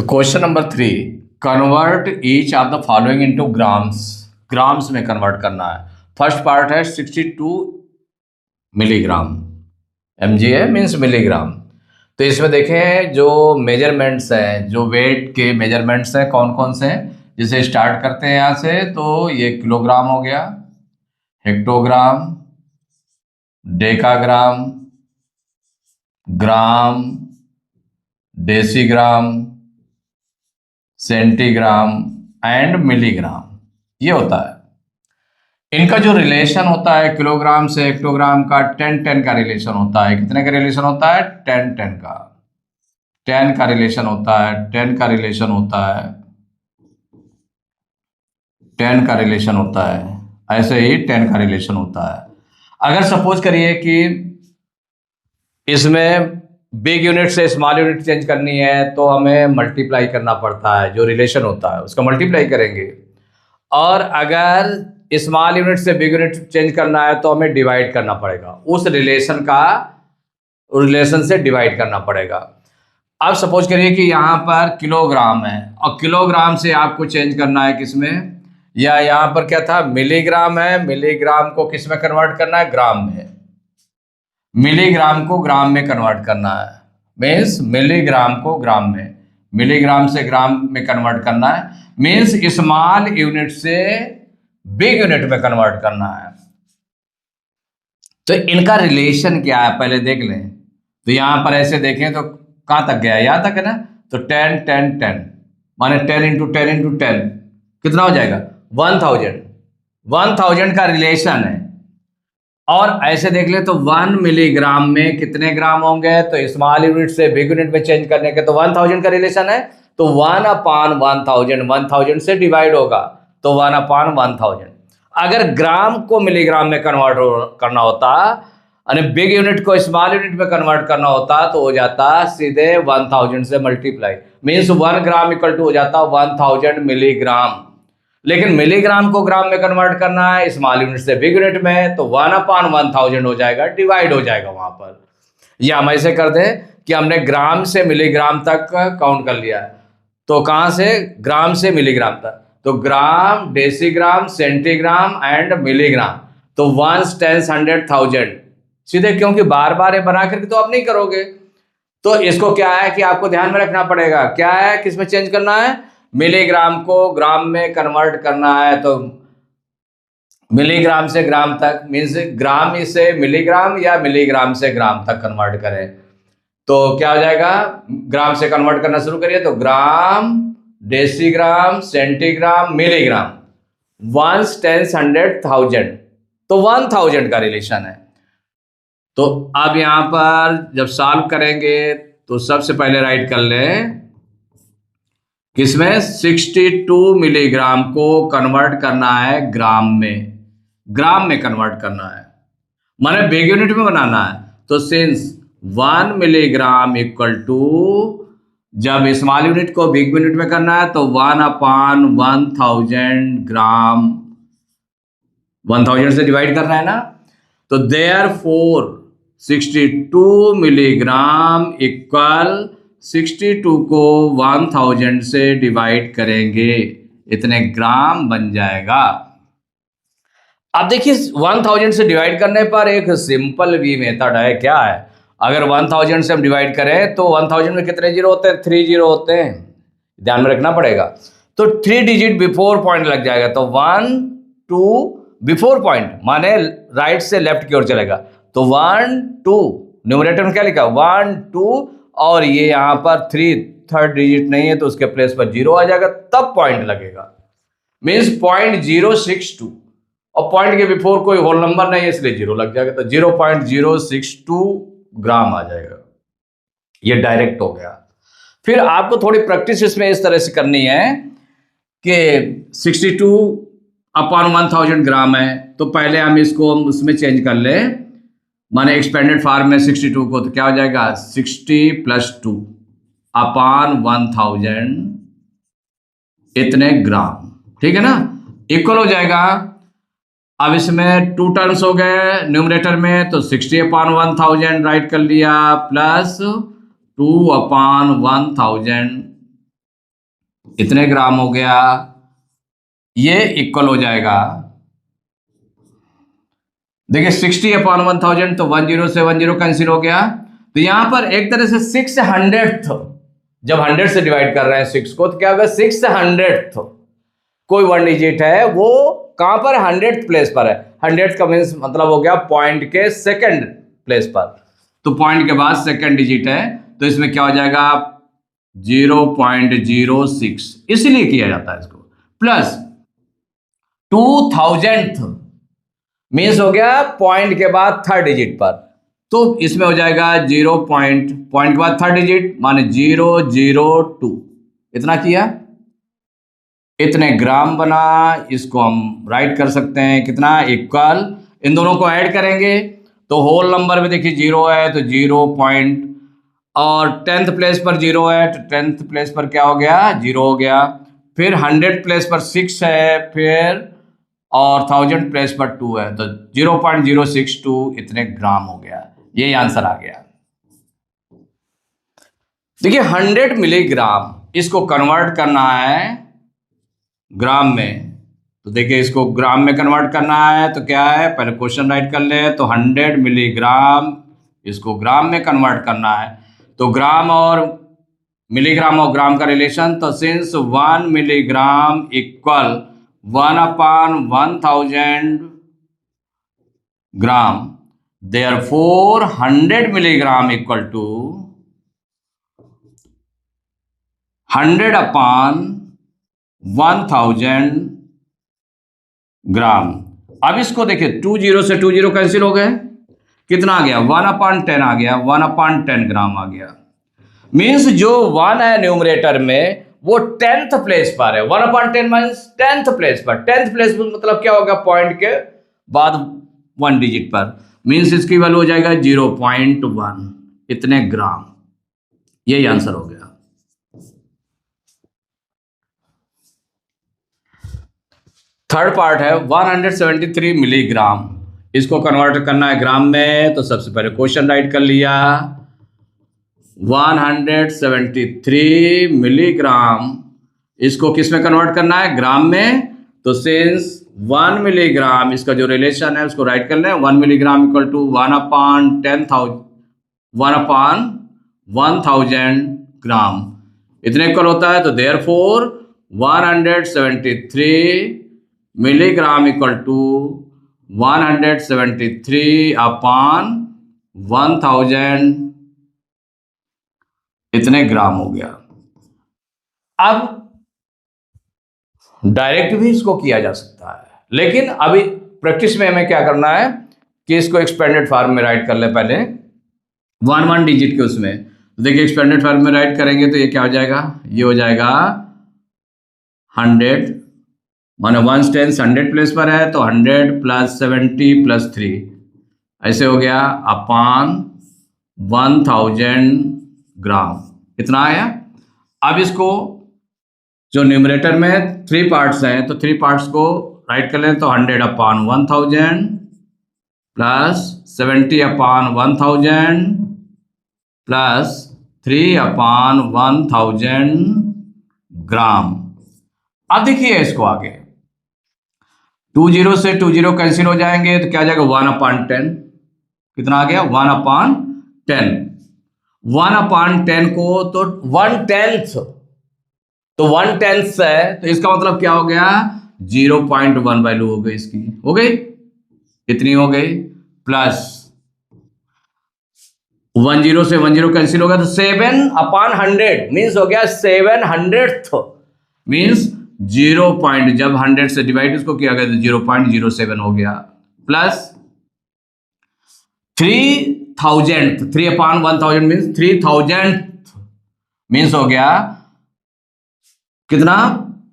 तो question number 3, convert each of the following into grams. Grams में convert करना है। फर्स्ट पार्ट है 62 मिलीग्राम, mg है मीन्स मिलीग्राम। तो इसमें देखें जो मेजरमेंट्स हैं, जो वेट के मेजरमेंट्स हैं कौन कौन से हैं। जैसे स्टार्ट करते हैं यहाँ से, तो ये किलोग्राम हो गया, hectogram, decagram, gram, decigram, centigram and milligram, ये होता है। इनका जो रिलेशन होता है किलोग्राम से हेक्टोग्राम का 10-10 का रिलेशन होता है। कितने का रिलेशन होता है? 10-10 का। 10 का रिलेशन होता है, 10 का रिलेशन होता है, 10 का रिलेशन होता है, ऐसे ही 10 का रिलेशन होता है। अगर सपोज करिए कि इसमें बिग यूनिट से स्मॉल यूनिट चेंज करनी है तो हमें मल्टीप्लाई करना पड़ता है, जो रिलेशन होता है उसका मल्टीप्लाई करेंगे। और अगर स्मॉल यूनिट से बिग यूनिट चेंज करना है तो हमें डिवाइड करना पड़ेगा, उस रिलेशन से डिवाइड करना पड़ेगा। अब सपोज करिए कि यहाँ पर किलोग्राम है और किलोग्राम से आपको चेंज करना है किसमें, या यहाँ पर क्या था मिलीग्राम है, मिलीग्राम को किस में कन्वर्ट करना है? ग्राम में। मिलीग्राम को ग्राम में कन्वर्ट करना है, मीन्स मिलीग्राम को ग्राम में, मिलीग्राम से ग्राम में कन्वर्ट करना है, मीन्स स्मॉल यूनिट से बिग यूनिट में कन्वर्ट करना है। तो इनका रिलेशन क्या है पहले देख लें। तो यहां पर ऐसे देखें तो कहां तक गया? यहां तक है ना। तो 10 10 10 माने 10 इंटू 10 इंटू 10 कितना हो जाएगा? 1000। 1000 का रिलेशन है। और ऐसे देख ले तो 1 मिलीग्राम में कितने ग्राम होंगे? तो स्मॉल यूनिट से बिग यूनिट में चेंज करने के तो 1000 का रिलेशन है, तो 1/1000, 1000 से डिवाइड होगा तो 1/1000। अगर ग्राम को मिलीग्राम में कन्वर्ट करना होता और बिग यूनिट को स्मॉल यूनिट में कन्वर्ट करना होता तो हो जाता सीधे 1000 से multiply, means 1 gram equal to हो जाता 1000 मिलीग्राम। लेकिन मिलीग्राम को ग्राम में कन्वर्ट करना है स्मॉल यूनिट से बिग यूनिट में, तो 1/1000 हो जाएगा, डिवाइड हो जाएगा वहां पर। या हम ऐसे कर दें कि हमने ग्राम से मिलीग्राम तक काउंट कर लिया है, तो कहां से? ग्राम से मिलीग्राम तक। तो ग्राम, डेसीग्राम, सेंटीग्राम एंड मिलीग्राम, तो 1s 10s 100,000 सीधे, क्योंकि बार बार ये बना करके तो आप नहीं करोगे। तो इसको क्या है कि आपको ध्यान में रखना पड़ेगा, क्या है किस में चेंज करना है? मिलीग्राम को ग्राम में कन्वर्ट करना है। तो मिलीग्राम से ग्राम तक, मीन्स ग्राम से मिलीग्राम या मिलीग्राम से ग्राम तक कन्वर्ट करें तो क्या हो जाएगा? ग्राम से कन्वर्ट करना शुरू करिए तो ग्राम, decigram, centigram, milligram, 1s 10s 100,000, तो 1000 का रिलेशन है। तो अब यहां पर जब सॉल्व करेंगे तो सबसे पहले राइट कर लें किसमें? 62 मिलीग्राम को कन्वर्ट करना है ग्राम में, ग्राम में कन्वर्ट करना है, माने बिग यूनिट में बनाना है। तो सिंस 1 मिलीग्राम इक्वल टू, जब स्मॉल यूनिट को बिग यूनिट में करना है तो 1/1000 ग्राम, 1000 से डिवाइड करना है ना। तो देयरफॉर 62 मिलीग्राम इक्वल 62 को 1000 से डिवाइड करेंगे, इतने ग्राम बन जाएगा। अब देखिए 1000 से डिवाइड करने पर एक सिंपल वी मेथड है। क्या है? अगर 1000 से हम डिवाइड करें तो 1000 में कितने जीरो होते हैं? 3 जीरो होते हैं, ध्यान में रखना पड़ेगा। तो 3 डिजिट बिफोर पॉइंट लग जाएगा, तो 1 2 बिफोर पॉइंट माने राइट से लेफ्ट की ओर चलेगा, तो 1 2, न्यूमरेटर में क्या लिखा? 1 2, और ये यहां पर 3 थर्ड डिजिट नहीं है तो उसके प्लेस पर 0 आ जाएगा, तब पॉइंट लगेगा, मीन्स 0.062, और पॉइंट के बिफोर कोई होल नंबर नहीं है इसलिए 0 लग जाएगा, तो 0.062 ग्राम आ जाएगा। ये डायरेक्ट हो गया। फिर आपको थोड़ी प्रैक्टिस इसमें इस तरह से करनी है कि 62/1000 ग्राम है, तो पहले हम इसको उसमें चेंज कर ले, माने एक्सपेंडेड फॉर्म में 62 को, तो क्या हो जाएगा? 60 + 2/1000 इतने ग्राम, ठीक है ना, इक्वल हो जाएगा। अब इसमें 2 टर्म्स हो गए न्यूमरेटर में, तो 60/1000 राइट कर लिया, प्लस 2/1000 इतने ग्राम हो गया, ये इक्वल हो जाएगा, देखिए 60/1000, तो 10 से 10 कैंसिल हो गया। तो यहां पर एक तरह से 600th, जब 100 से डिवाइड कर रहे हैं 6 को, तो क्या होगा 600th, कोई वन डिजिट है वो कहां पर 100th प्लेस पर है। 100th का मीन्स मतलब हो गया पॉइंट के सेकंड प्लेस पर, तो पॉइंट के बाद सेकंड डिजिट है, तो इसमें क्या हो जाएगा 0.06, इसलिए किया जाता है इसको। प्लस 2000th मीन्स हो गया पॉइंट के बाद थर्ड डिजिट पर, तो इसमें हो जाएगा 0 पॉइंट के बाद थर्ड डिजिट माने 002, इतना किया, इतने ग्राम बना। इसको हम राइट कर सकते हैं कितना, इक्वल, इन दोनों को ऐड करेंगे तो होल नंबर में देखिए 0 है तो 0 पॉइंट, और 10th प्लेस पर 0 है तो 10th प्लेस पर क्या हो गया 0 हो गया, फिर 100 प्लेस पर 6 है, फिर और 1000 प्लेस पर 2 है, तो 0.062 इतने ग्राम हो गया, यही आंसर आ गया। देखिए 100 मिलीग्राम इसको कन्वर्ट करना है ग्राम में, तो देखिए इसको ग्राम में कन्वर्ट करना है तो क्या है, पहले क्वेश्चन राइट कर ले, तो 100 मिलीग्राम इसको ग्राम में कन्वर्ट करना है, तो ग्राम और मिलीग्राम और ग्राम का रिलेशन, तो since 1 milligram equal 1/1000 gram, therefore 100 milligram equal to 100/1000 gram. अब इसको देखिए 20 से 20 कैंसिल हो गए, कितना आ गया 1/10 आ गया, 1/10 ग्राम आ गया, मीन्स जो 1 है न्यूमरेटर में वो 10th प्लेस पर है, 1/10 मीन्स 10th प्लेस पर, 10th प्लेस पर मतलब क्या होगा पॉइंट के बाद 1 डिजिट पर, मीन्स इसकी वैल्यू हो जाएगा 0.1, इतने ग्राम, यही आंसर हो गया। थर्ड पार्ट है 173 मिलीग्राम, इसको कन्वर्ट करना है ग्राम में, तो सबसे पहले क्वेश्चन राइट कर लिया, 173 मिलीग्राम इसको किस में कन्वर्ट करना है ग्राम में, तो सिंस 1 मिलीग्राम इसका जो रिलेशन है उसको राइट कर लें, 1 मिलीग्राम इक्वल टू 1/1000 ग्राम, इतने इक्वल होता है, तो देयरफॉर 173 मिलीग्राम इक्वल टू 173/1000 इतने ग्राम हो गया। अब डायरेक्ट भी इसको किया जा सकता है, लेकिन अभी प्रैक्टिस में हमें क्या करना है कि इसको एक्सपेंडेड फॉर्म में राइट कर ले, पहले 1 डिजिट के उसमें, तो देखिए एक्सपेंडेड फॉर्म में राइट करेंगे तो ये क्या हो जाएगा, ये हो जाएगा 100 माने 1 टेंस 100 प्लेस पर है तो 100 + 70 + 3 ऐसे हो गया अपॉन 1000 ग्राम, इतना आया। अब इसको जो न्यूमरेटर में 3 पार्ट्स हैं तो 3 पार्ट्स को राइट कर लें, तो 100/1000 प्लस 70/1000 प्लस 3/1000 ग्राम। अब देखिए इसको आगे 20 से 20 कैंसिल हो जाएंगे तो क्या आ जाएगा 1/10, कितना आ गया 1/10, 1/10 को तो 1/10, तो 1/10 है तो इसका मतलब क्या हो गया 0.1 वैल्यू हो गई, इसकी हो गई, इतनी हो गई, प्लस 10 से 10 कैंसिल हो गया तो 7/100 मीन्स हो गया 700th, मीन्स 0 पॉइंट, जब 100 से डिवाइड इसको किया गया तो 0.07 हो गया, plus 3000th, 3/1000 means 3000th means हो गया कितना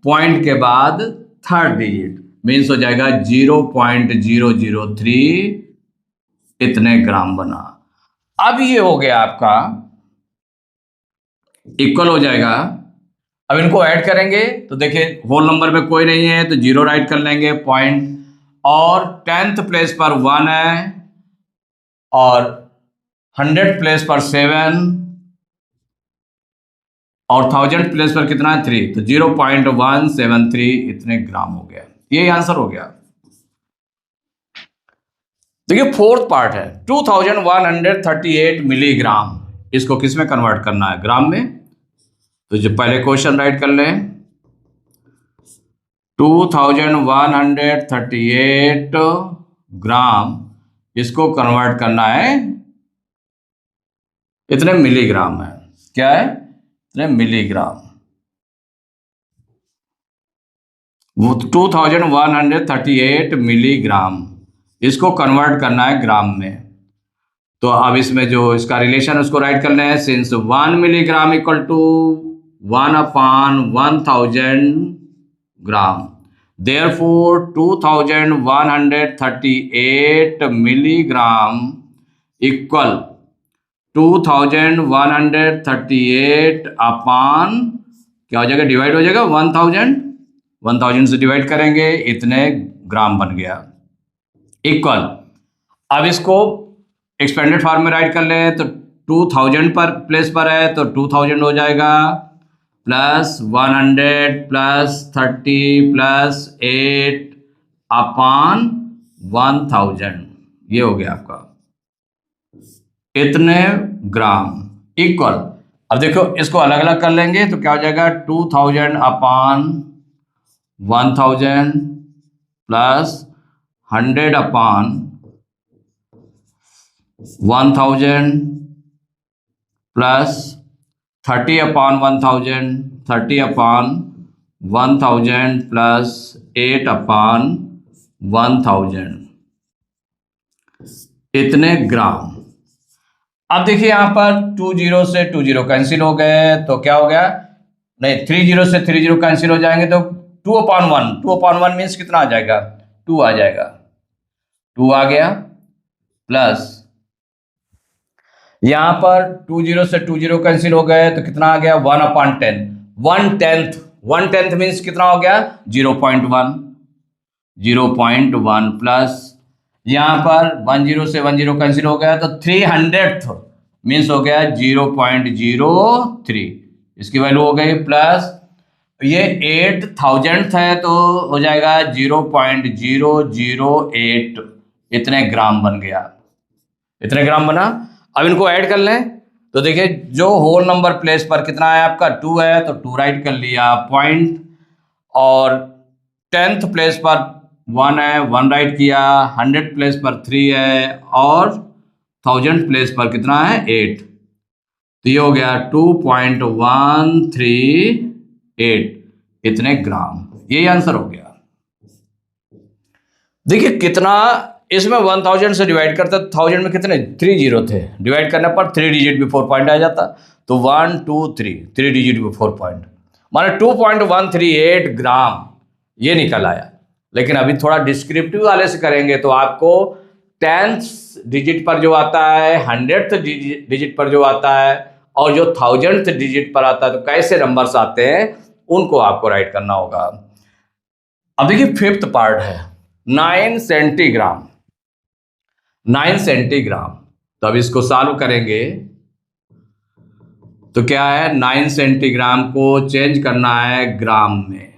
पॉइंट के बाद थर्ड डिजिट, मीन्स हो जाएगा 0.003 इतने ग्राम बना। अब ये हो गया आपका इक्वल हो जाएगा। अब इनको ऐड करेंगे तो देखिए होल नंबर में कोई नहीं है तो 0 राइट कर लेंगे पॉइंट, और 10th प्लेस पर 1 है और 100 प्लेस पर 7 और 1000 प्लेस पर कितना है 3, तो 0.173 इतने ग्राम हो गया। यही आंसर हो गया। देखिए फोर्थ पार्ट है 2138 मिलीग्राम, इसको किस में कन्वर्ट करना है, ग्राम में। तो जो पहले क्वेश्चन राइट कर लें, 2138 ग्राम, इसको कन्वर्ट करना है, इतने मिलीग्राम है, क्या है, इतने मिलीग्राम। वो 2138 मिलीग्राम, इसको कन्वर्ट करना है ग्राम में। तो अब इसमें जो इसका रिलेशन उसको राइट करना है, since 1 milligram equal to 1/1000 gram, therefore 2138 milligram equal 2138 upon क्या हो जाएगा, डिवाइड हो जाएगा 1000 से डिवाइड करेंगे, इतने ग्राम बन गया, इक्वल। अब इसको एक्सपेंडेड फॉर्म में राइट कर लें, तो 2000 पर प्लेस पर है तो 2000 हो जाएगा, प्लस 100 प्लस 30 प्लस 8 अपान 1000, ये हो गया आपका इतने ग्राम, इक्वल। अब देखो इसको अलग अलग कर लेंगे तो क्या हो जाएगा, 2000 अपान 1000 प्लस 100 अपान 1000 प्लस 30 अपान 1000, 30 अपान 1000 प्लस 8 अपान 1000, इतने ग्राम। अब देखिए यहाँ पर 20 से 20 कैंसिल हो गए, तो क्या हो गया, नहीं 30 से 30 कैंसिल हो जाएंगे, तो 2/1 मीन्स कितना आ जाएगा, 2 आ जाएगा, 2 आ गया, प्लस यहां पर 20 से 20 कैंसिल हो गए तो कितना आ गया, 1/10, 1/10 मीन्स कितना हो गया, 0.1 प्लस यहां पर 10 से 10 कैंसिल हो गया तो 300th मीन्स हो गया 0.03, इसकी वैल्यू हो गई, प्लस ये 8000th है तो हो जाएगा 0.008, इतने ग्राम बन गया, इतने ग्राम बना। अब इनको ऐड कर लें तो देखिए जो होल नंबर प्लेस पर कितना है आपका, 2 है तो 2 राइट कर लिया पॉइंट, और 10th प्लेस पर 1 है 1 राइट किया, 100 प्लेस पर 3 है, और 1000 प्लेस पर कितना है 8, तो ये हो गया 2.138 इतने ग्राम, यही आंसर हो गया। देखिए कितना, इसमें 1000 से डिवाइड करता, 1000 में कितने 3 जीरो थे, डिवाइड करने पर 3 डिजिट बिफोर पॉइंट आ जाता, तो 1 2 3 डिजिट बिफोर पॉइंट, माने 2.138 ग्राम ये निकल आया। लेकिन अभी थोड़ा डिस्क्रिप्टिव वाले से करेंगे तो आपको 10th डिजिट पर जो आता है, 100th डिजिट पर जो आता है, और जो 1000th डिजिट पर आता है, तो कैसे नंबर्स आते हैं उनको आपको राइट करना होगा। अब देखिए 5th पार्ट है 9 सेंटीग्राम, 9 सेंटीग्राम, तो अब इसको सॉल्व करेंगे तो क्या है, 9 सेंटीग्राम को चेंज करना है ग्राम में,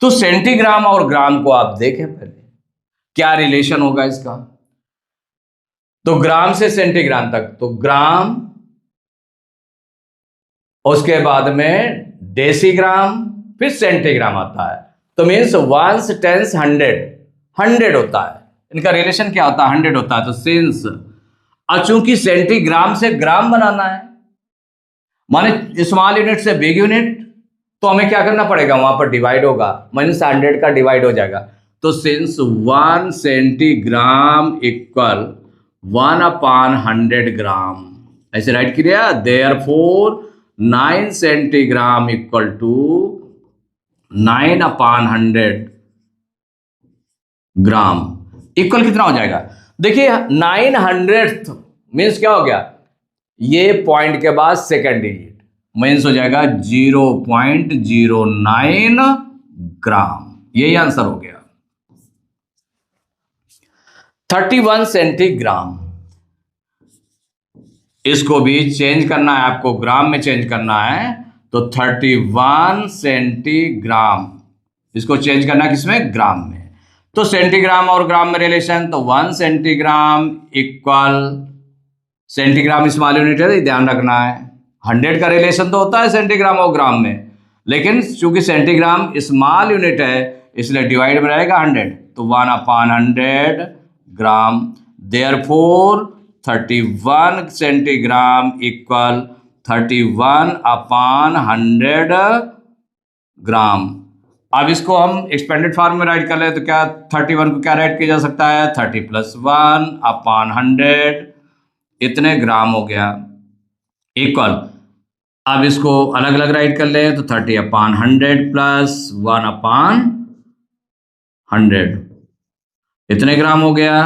तो सेंटीग्राम और ग्राम को आप देखें पहले क्या रिलेशन होगा इसका, तो ग्राम से सेंटीग्राम तक, तो ग्राम, उसके बाद में डेसीग्राम, फिर सेंटीग्राम आता है, तो मीन्स 1 10 100 होता है, इनका रिलेशन क्या होता है, 100 होता है, तो सिंस चूंकि सेंटीग्राम से ग्राम बनाना है, माने स्मॉल यूनिट से बिग यूनिट, तो हमें क्या करना पड़ेगा, वहां पर डिवाइड होगा, मीन्स 100 का डिवाइड हो जाएगा, तो सिंस 1 सेंटीग्राम इक्वल 1/100 ग्राम, ऐसे राइट किया, therefore 9 centigram equal to 9/100 gram, equal कितना हो जाएगा, देखिए 900th मीन्स क्या हो गया, ये पॉइंट के बाद सेकेंड डिजिट, मीन्स हो जाएगा 0.09 ग्राम, यही आंसर हो गया। 31 सेंटीग्राम, इसको भी चेंज करना है आपको, ग्राम में चेंज करना है, तो 31 सेंटीग्राम, इसको चेंज करना किसमें, ग्राम में। तो सेंटीग्राम और ग्राम में रिलेशन, तो 1 centigram equal, centigram small unit है, ध्यान रखना है। 100 का रिलेशन तो होता है सेंटीग्राम और ग्राम में, लेकिन चूंकि सेंटीग्राम स्मॉल यूनिट है इसलिए डिवाइड में रहेगा 100, तो 1/100 ग्राम। देयरफॉर 31 सेंटीग्राम इक्वल 31/100 ग्राम। अब इसको हम एक्सपेंडेड फॉर्म में राइट कर ले तो क्या 31 को क्या राइट किया जा सकता है, 30 + 1/100, इतने ग्राम हो गया इक्वल। अब इसको अलग अलग राइट कर ले तो 30/100 + 1/100, इतने ग्राम हो गया।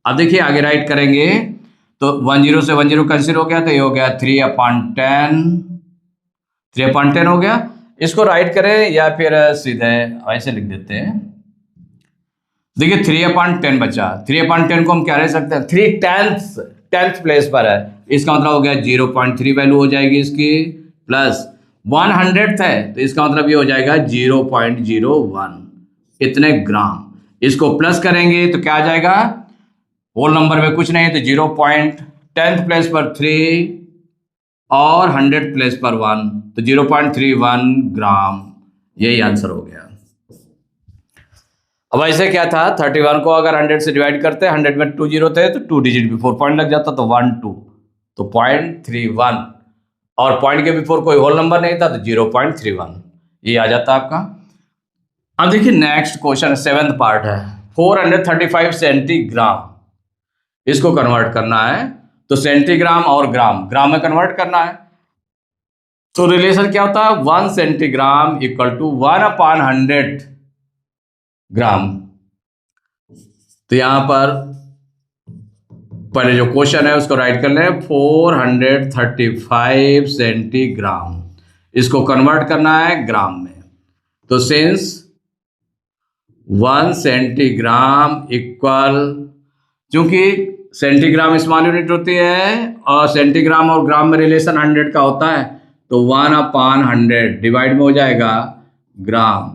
अब देखिए आगे राइट करेंगे तो 10 से 10 कैंसिल हो गया, तो ये हो गया 3/10 हो गया। इसको राइट करें या फिर सीधे ऐसे लिख देते हैं। देखिए 3/10 बचा, 3/10 को हम क्या रह सकते हैं, 3/10 प्लेस पर है, इसका मतलब हो गया 0.3 वैल्यू हो जाएगी इसकी, प्लस 100th है तो इसका मतलब ये हो जाएगा 0.01, इतने ग्राम। इसको प्लस करेंगे तो क्या आ जाएगा, होल नंबर में कुछ नहीं तो 0.10 प्लेस पर 3 और 100 प्लेस पर 1, तो 0.31 ग्राम, यही आंसर हो गया। अब ऐसे क्या था, 31 को अगर 100 से डिवाइड करते, 100 में 2 जीरो थे तो 2 डिजिट बिफोर पॉइंट लग जाता, तो 1 2, तो 0.31, और पॉइंट के बिफोर कोई होल नंबर नहीं था तो 0.31, ये आ जाता आपका। अब देखिए नेक्स्ट क्वेश्चन 7th पार्ट है, 435 सेंटीग्राम, इसको कन्वर्ट करना है, तो सेंटीग्राम और ग्राम में कन्वर्ट करना है। तो रिलेशन क्या होता है, 1 सेंटीग्राम इक्वल टू 1/100 ग्राम। तो यहां पर पहले जो क्वेश्चन है उसको राइट कर लें, 435 सेंटीग्राम, इसको कन्वर्ट करना है ग्राम में। तो सिंस 1 सेंटीग्राम इक्वल, क्योंकि सेंटीग्राम स्मॉल यूनिट होती है और सेंटीग्राम और ग्राम में रिलेशन 100 का होता है, तो 1/100 डिवाइड में हो जाएगा ग्राम।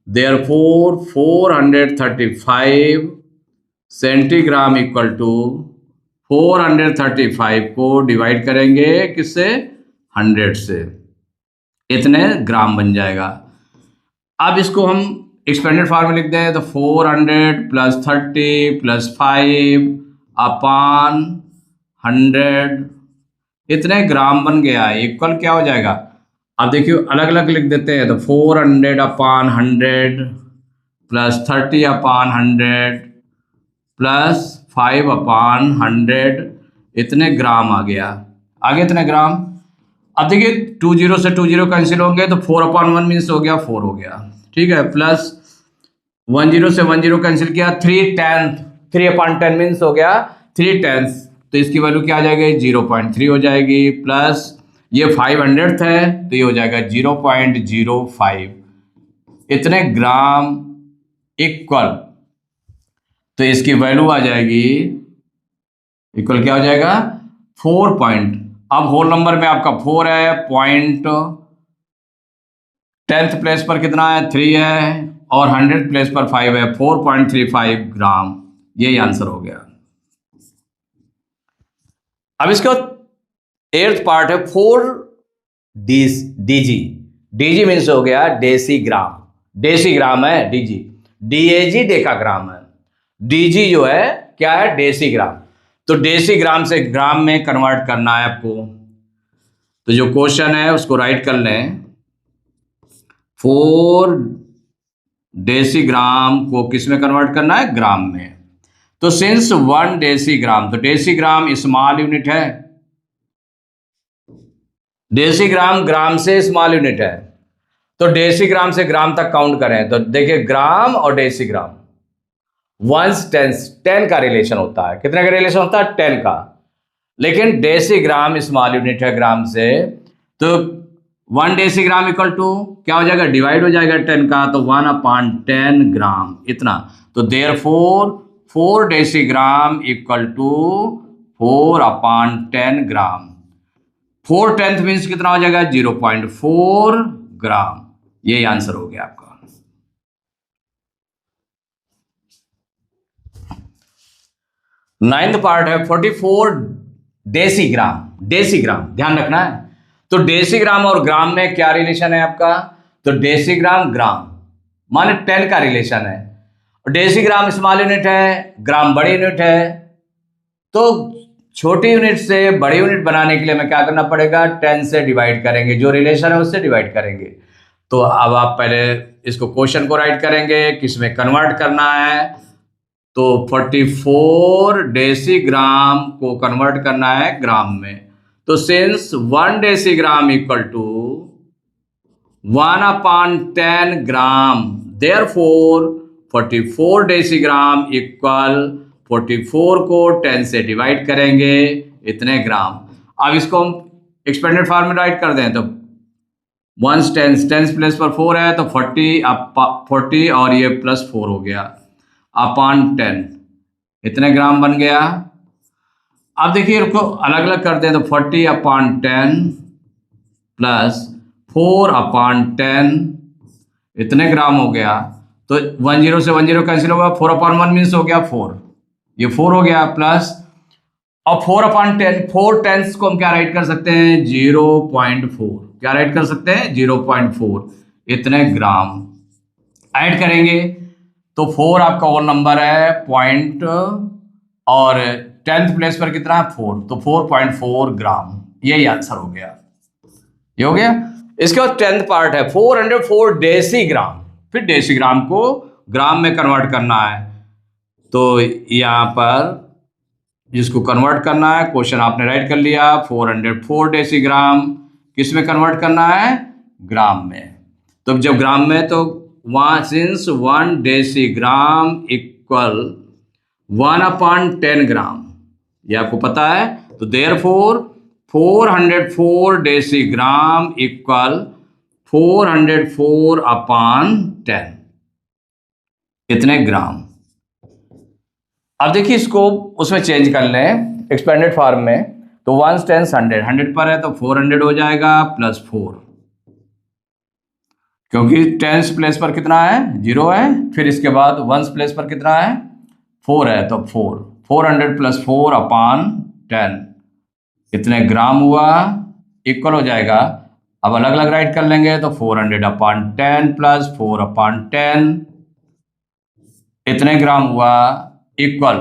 देयरफॉर 435 सेंटीग्राम इक्वल टू 435 को डिवाइड करेंगे किससे, 100 से, इतने ग्राम बन जाएगा। अब इसको हम एक्सपेंडेड फॉर्म में लिख दें तो 400 + 30 + 5/100, इतने ग्राम बन गया, इक्वल क्या हो जाएगा। अब देखिए अलग अलग लिख देते हैं, तो 400/100 + 30/100 + 5/100, इतने ग्राम आ गया, आगे इतने ग्राम। अब देखिए 20 से 20 कैंसिल होंगे तो 4/1 मीन्स हो गया 4 हो गया, ठीक है, प्लस 10 से 10 कैंसिल किया, 3/10 मीन्स हो गया 3/10, तो इसकी वैल्यू क्या आ जाएगी, 0.3 हो जाएगी, प्लस ये 500th है तो ये हो जाएगा 0.05, इतने ग्राम इक्वल। तो इसकी वैल्यू आ जाएगी इक्वल क्या हो जाएगा, 4 पॉइंट। अब होल नंबर में आपका 4 है, पॉइंट 10th प्लेस पर कितना है, 3 है, और 100th प्लेस पर 5 है, 4.35 ग्राम, यही आंसर हो गया। अब इसका 8th पार्ट है 4 DG। DG मीन्स हो गया डेसीग्राम, डेसीग्राम है DG, DAG डेकाग्राम है, DG जो है क्या है, डेसीग्राम। तो डेसीग्राम से ग्राम में कन्वर्ट करना है आपको, तो जो क्वेश्चन है उसको राइट कर लें, 4 डेसीग्राम को किस में कन्वर्ट करना है, ग्राम में। तो सिंस 1 डेसीग्राम, तो डेसीग्राम स्मॉल यूनिट है, डेसीग्राम ग्राम से स्मॉल यूनिट है, तो डेसीग्राम से ग्राम तक काउंट करें तो देखिए ग्राम और डेसीग्राम 1/10 का रिलेशन होता है, कितने का रिलेशन होता है, 10 का, लेकिन डेसीग्राम स्मॉल यूनिट है ग्राम से, तो 1 डेसीग्राम इक्वल टू क्या हो जाएगा, डिवाइड हो जाएगा 10 का, तो 1/10 ग्राम, इतना। तो therefore 4 decigram equal to 4/10 gram. 4/10 means कितना हो जाएगा 0.4 ग्राम। यही आंसर हो गया आपका। नाइन्थ पार्ट है 44 डेसीग्राम। डेसीग्राम ध्यान रखना है। तो डेसीग्राम और ग्राम में क्या रिलेशन है आपका? तो डेसीग्राम ग्राम माने 10 का रिलेशन है। डेसीग्राम स्मॉल यूनिट है, ग्राम बड़ी यूनिट है। तो छोटी यूनिट से बड़ी यूनिट बनाने के लिए हमें क्या करना पड़ेगा? 10 से डिवाइड करेंगे, जो रिलेशन है उससे डिवाइड करेंगे। तो अब आप पहले इसको क्वेश्चन को राइट करेंगे, किसमें कन्वर्ट करना है। तो 44 डेसीग्राम को कन्वर्ट करना है ग्राम में। तो since 1 decigram equal to 1/10 gram, therefore 44 decigram equal 44 को 10 से डिवाइड करेंगे, इतने ग्राम। अब इसको हम एक्सपेंडेड फॉर्म में राइट कर दें तो 1 10 प्लस पर 4 है तो 40 और ये प्लस 4 हो गया अपॉन 10, इतने ग्राम बन गया। अब देखिए इसको अलग अलग कर दें तो 40/10 प्लस 4/10 इतने ग्राम हो गया। तो 10 से 10 कैंसिल होगा, 4/1 मीन्स हो गया 4, ये 4 हो गया प्लस और 4/10, 4 टेंस को हम क्या राइट कर सकते हैं? 0.4। क्या राइट कर सकते हैं? 0.4, इतने ग्राम। ऐड करेंगे तो 4 आपका और नंबर है पॉइंट और 10th प्लेस पर कितना है? 4, तो 4.4 ग्राम। यही आंसर हो गया, ये हो गया। इसके बाद 10th पार्ट है 404 डेसीग्राम। फिर डेसीग्राम को ग्राम में कन्वर्ट करना है। तो यहां पर जिसको कन्वर्ट करना है, क्वेश्चन आपने राइट कर लिया। 404 डेसीग्राम किस में कन्वर्ट करना है? ग्राम में। तो जब ग्राम में तो वहां सिंस 1 डेसीग्राम इक्वल 1/10 ग्राम, ये आपको पता है। तो देयरफॉर 404 डेसीग्राम इक्वल 404/10, इतने ग्राम। अब देखिए इसको उसमें चेंज कर लें एक्सपेंडेड फॉर्म में। तो 1 10 100, 100 पर है तो 400 हो जाएगा प्लस 4, क्योंकि 10 प्लेस पर कितना है? 0 है। फिर इसके बाद 1 प्लेस पर कितना है? 4 है तो 400 प्लस 4/10 इतने ग्राम हुआ, इक्वल हो जाएगा। अब अलग अलग राइट कर लेंगे तो 400/10 प्लस 4/10 इतने ग्राम हुआ, इक्वल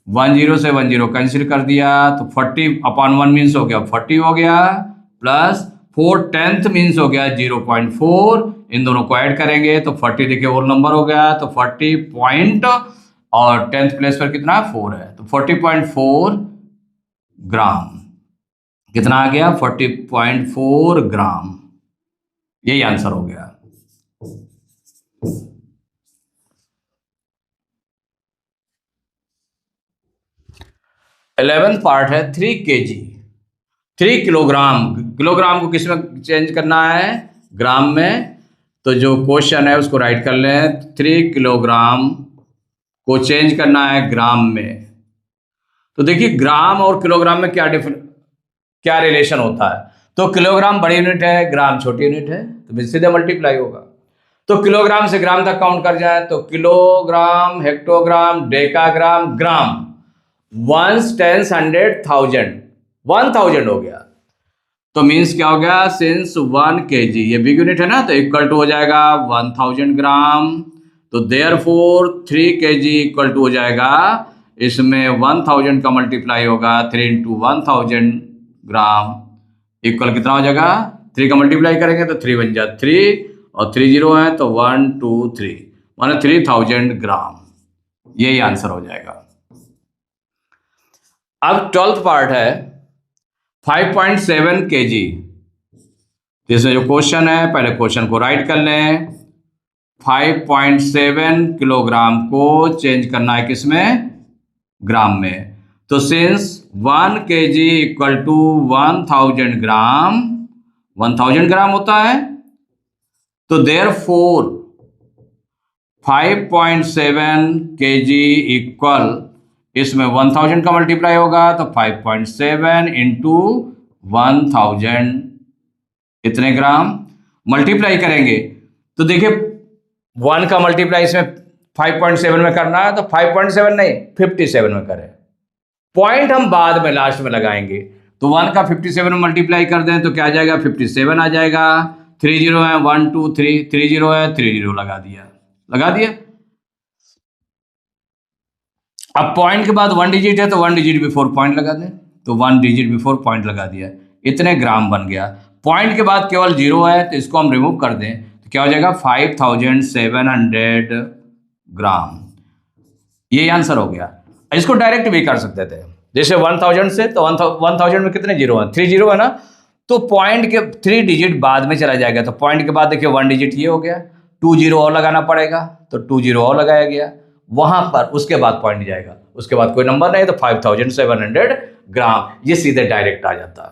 10 से 10 कैंसिल कर दिया तो 40/1 मीन्स हो गया 40 हो गया प्लस 4/10 मीन्स हो गया 0.4। इन दोनों को ऐड करेंगे तो 40 देखिए और नंबर हो गया तो 40 पॉइंट और 10th प्लेस पर कितना 4 है तो 40.4 ग्राम। कितना आ गया? 40.4 ग्राम। यही आंसर हो गया। इलेवेंथ पार्ट है 3 kg, 3 किलोग्राम। किलोग्राम को किस में चेंज करना है? ग्राम में। तो जो क्वेश्चन है उसको राइट कर लें। 3 किलोग्राम को चेंज करना है ग्राम में। तो देखिए ग्राम और किलोग्राम में क्या रिलेशन होता है? तो किलोग्राम बड़ी यूनिट है, ग्राम छोटी यूनिट है, तो सीधे मल्टीप्लाई होगा। तो किलोग्राम से ग्राम तक काउंट कर जाए तो किलोग्राम, हेक्टोग्राम, डेकाग्राम, ग्राम, 1 10 100 1000 हो गया। तो मीन्स क्या हो गया? सिंस 1 kg ये बिग यूनिट है ना, तो इक्वल टू हो जाएगा 1000 ग्राम। तो देयरफॉर 3 kg इक्वल टू हो जाएगा, इसमें 1000 का मल्टीप्लाई होगा 3 × 1000 ग्राम इक्वल कितना हो जाएगा? 3 का मल्टीप्लाई करेंगे तो 3 बन जाए 3 और 3 0 है तो 1 2 3 माने 3000 ग्राम। यही आंसर हो जाएगा। अब 12th पार्ट है 5.7 kg। इसमें जो क्वेश्चन है पहले क्वेश्चन को राइट कर लें। 5.7 किलोग्राम को चेंज करना है किसमें? ग्राम में। तो सिंस 1 kg इक्वल टू 1000 ग्राम, 1000 ग्राम होता है, तो देयरफॉर 5.7 kg इक्वल, इसमें 1000 का मल्टीप्लाई होगा तो 5.7 इंटू 1000 इतने ग्राम, मल्टीप्लाई करेंगे तो देखिए 1 का मल्टीप्लाई इसमें 5.7 में करना है तो 5.7 नहीं 57 में करें। पॉइंट हम बाद में लास्ट में लगाएंगे, तो 1 का 57 में मल्टीप्लाई कर दें तो क्या आ जाएगा 57 आ जाएगा। 3 0 है 1 2 3, 3 0 है 3 0 लगा दिया। अब पॉइंट के बाद 1 डिजिट है तो 1 डिजिट बिफोर पॉइंट लगा दें, तो 1 डिजिट बिफोर पॉइंट लगा दिया, इतने ग्राम बन गया। पॉइंट के बाद केवल 0 है तो इसको हम रिमूव कर दें तो क्या हो जाएगा 5700 ग्राम। ये आंसर हो गया। इसको डायरेक्ट भी कर सकते थे, जैसे 1000 से तो 1000 में कितने जीरो हैं 3 जीरो है ना, तो पॉइंट के 3 डिजिट बाद में चला जाएगा, तो पॉइंट के बाद देखिए 1 डिजिट ये हो गया, 2 जीरो और लगाना पड़ेगा तो 2 जीरो और लगाया गया वहां पर, उसके बाद पॉइंट जाएगा, उसके बाद कोई नंबर नहीं तो 5700 ग्राम, ये सीधे डायरेक्ट आ जाता है।